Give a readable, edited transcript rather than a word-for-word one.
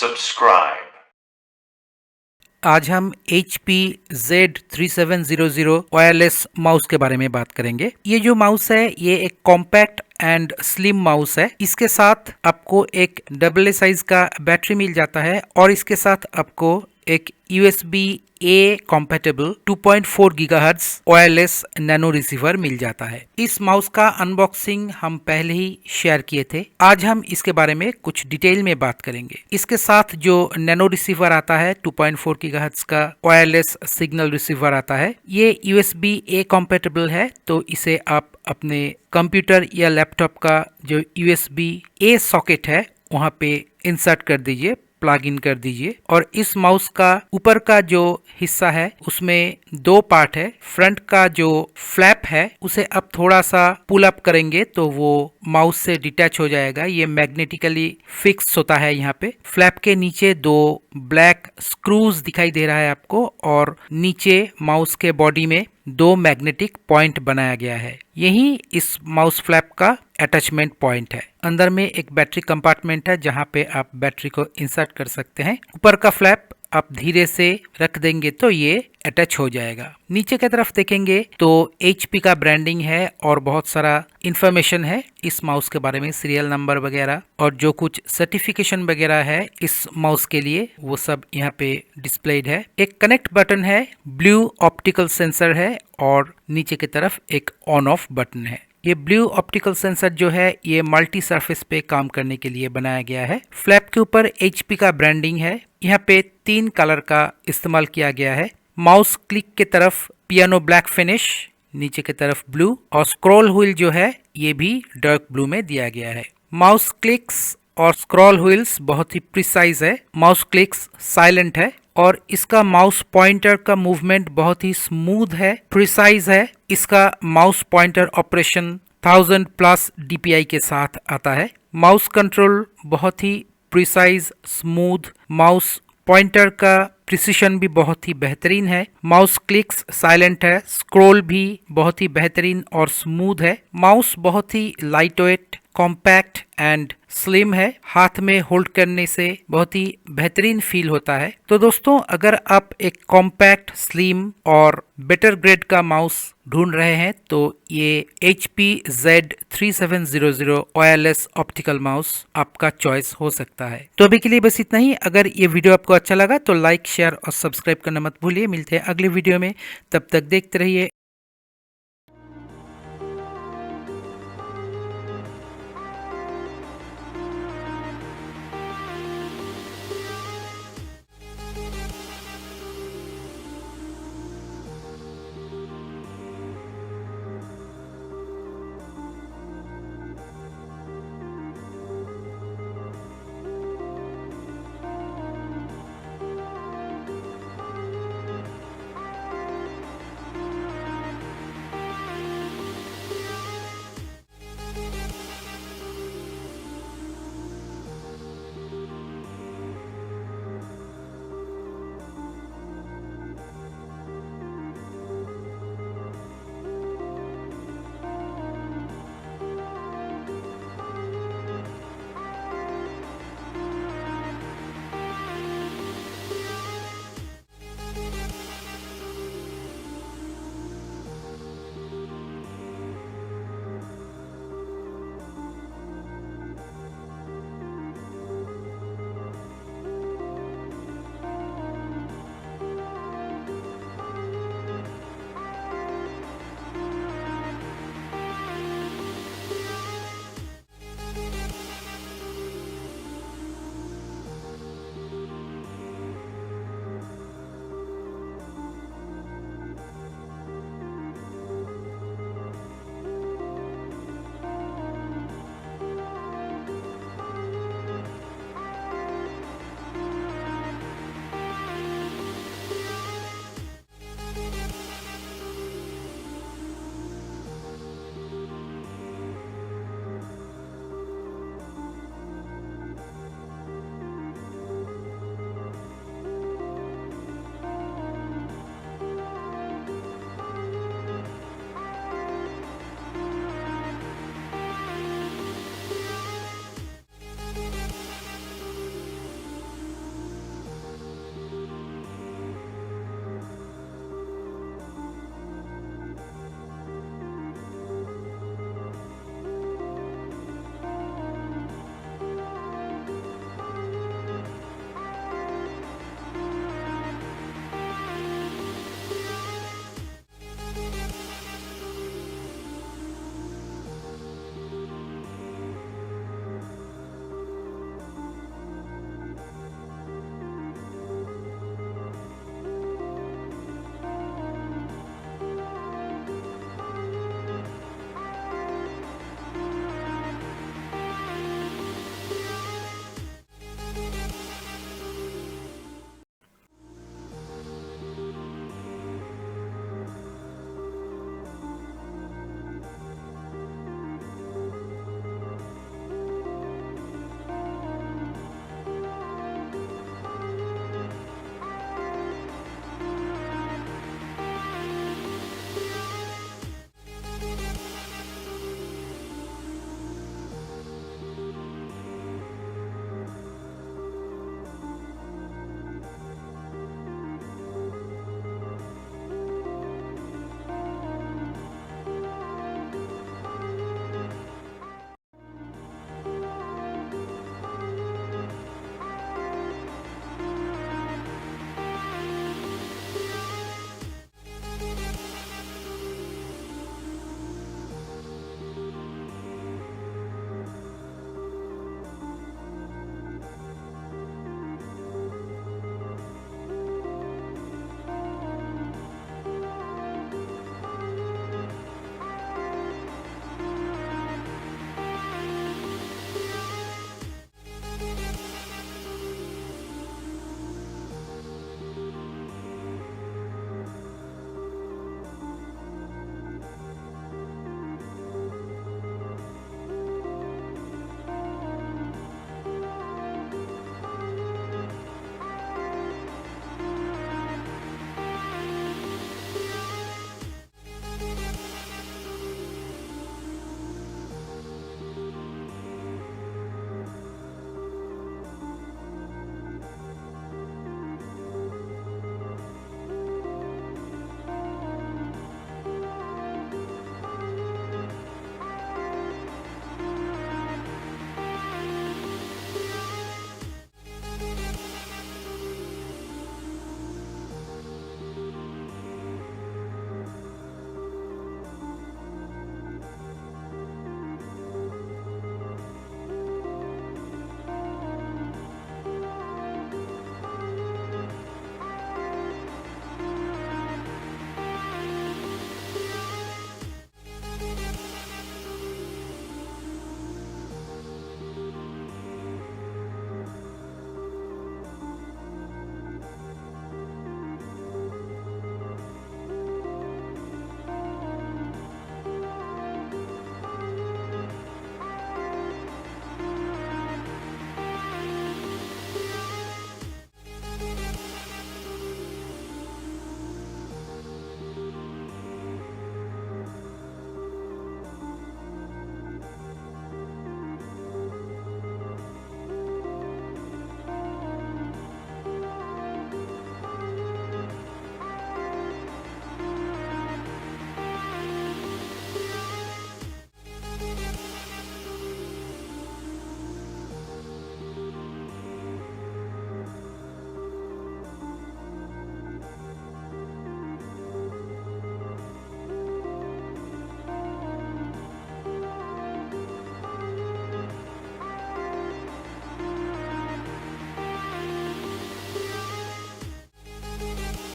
subscribe. आज हम HP Z3700 wireless mouse के बारे में बात करेंगे। ये जो माउस है ये एक कॉम्पैक्ट एंड स्लिम माउस है। इसके साथ आपको एक AA साइज का बैटरी मिल जाता है और इसके साथ आपको एक USB-A compatible 2.4 GHz wireless nano receiver मिल जाता है। इस माउस का अनबॉक्सिंग हम पहले ही शेयर किए थे। आज हम इसके बारे में कुछ डिटेल में बात करेंगे। इसके साथ जो नैनो रिसीवर आता है 2.4 GHz का वायरलेस सिग्नल रिसीवर आता है, ये USB-A कॉम्पैटिबल है, तो इसे आप अपने कंप्यूटर या लैपटॉप का जो USB-A सॉकेट है वहां पे इंसर्ट कर दीजिए, प्लग इन कर दीजिए। और इस माउस का ऊपर का जो हिस्सा है उसमें दो पार्ट है। फ्रंट का जो फ्लैप है उसे अब थोड़ा सा पुल अप करेंगे तो वो माउस से डिटैच हो जाएगा। ये मैग्नेटिकली फिक्स होता है। यहाँ पे फ्लैप के नीचे दो ब्लैक स्क्रूज दिखाई दे रहा है आपको, और नीचे माउस के बॉडी में दो मैग्नेटिक पॉइंट बनाया गया है। यही इस माउस फ्लैप का अटैचमेंट पॉइंट है। अंदर में एक बैटरी कंपार्टमेंट है जहां पे आप बैटरी को इंसर्ट कर सकते हैं। ऊपर का फ्लैप आप धीरे से रख देंगे तो ये अटैच हो जाएगा। नीचे की तरफ देखेंगे तो HP का ब्रांडिंग है और बहुत सारा इंफॉर्मेशन है इस माउस के बारे में, सीरियल नंबर वगैरह और जो कुछ सर्टिफिकेशन वगैरह है इस माउस के लिए वो सब यहाँ पे डिस्प्लेड है। एक कनेक्ट बटन है, ब्लू ऑप्टिकल सेंसर है और नीचे की तरफ एक ऑन ऑफ बटन है। ये ब्लू ऑप्टिकल सेंसर जो है ये मल्टी सरफेस पे काम करने के लिए बनाया गया है। फ्लैप के ऊपर HP का ब्रांडिंग है। यहाँ पे 3 कलर का इस्तेमाल किया गया है। माउस क्लिक के तरफ पियानो ब्लैक फिनिश, नीचे की तरफ ब्लू, और स्क्रॉल व्हील जो है ये भी डार्क ब्लू में दिया गया है। माउस क्लिक्स और स्क्रॉल व्हील्स बहुत ही प्रिसाइज है। माउस क्लिक्स साइलेंट है और इसका माउस पॉइंटर का मूवमेंट बहुत ही स्मूथ है, प्रिसाइज है। इसका माउस पॉइंटर ऑपरेशन 1000+ DPI के साथ आता है। माउस कंट्रोल बहुत ही प्रिसाइज, स्मूथ। माउस पॉइंटर का प्रिसिशन भी बहुत ही बेहतरीन है। माउस क्लिक्स साइलेंट है। स्क्रॉल भी बहुत ही बेहतरीन और स्मूथ है। माउस बहुत ही light weight, compact and slim है। हाथ में होल्ड करने से बहुत ही बेहतरीन फील होता है। तो दोस्तों, अगर आप एक कॉम्पैक्ट, स्लिम और बेटर ग्रेड का माउस ढूंढ रहे हैं तो ये HP Z3700 wireless optical mouse आपका चॉइस हो सकता है। तो अभी के लिए बस इतना ही। अगर ये वीडियो आपको अच्छा लगा तो लाइक, शेयर और सब्सक्राइब करना मत भूलिए। मिलते हैं अगले वीडियो में, तब तक देखते रहिए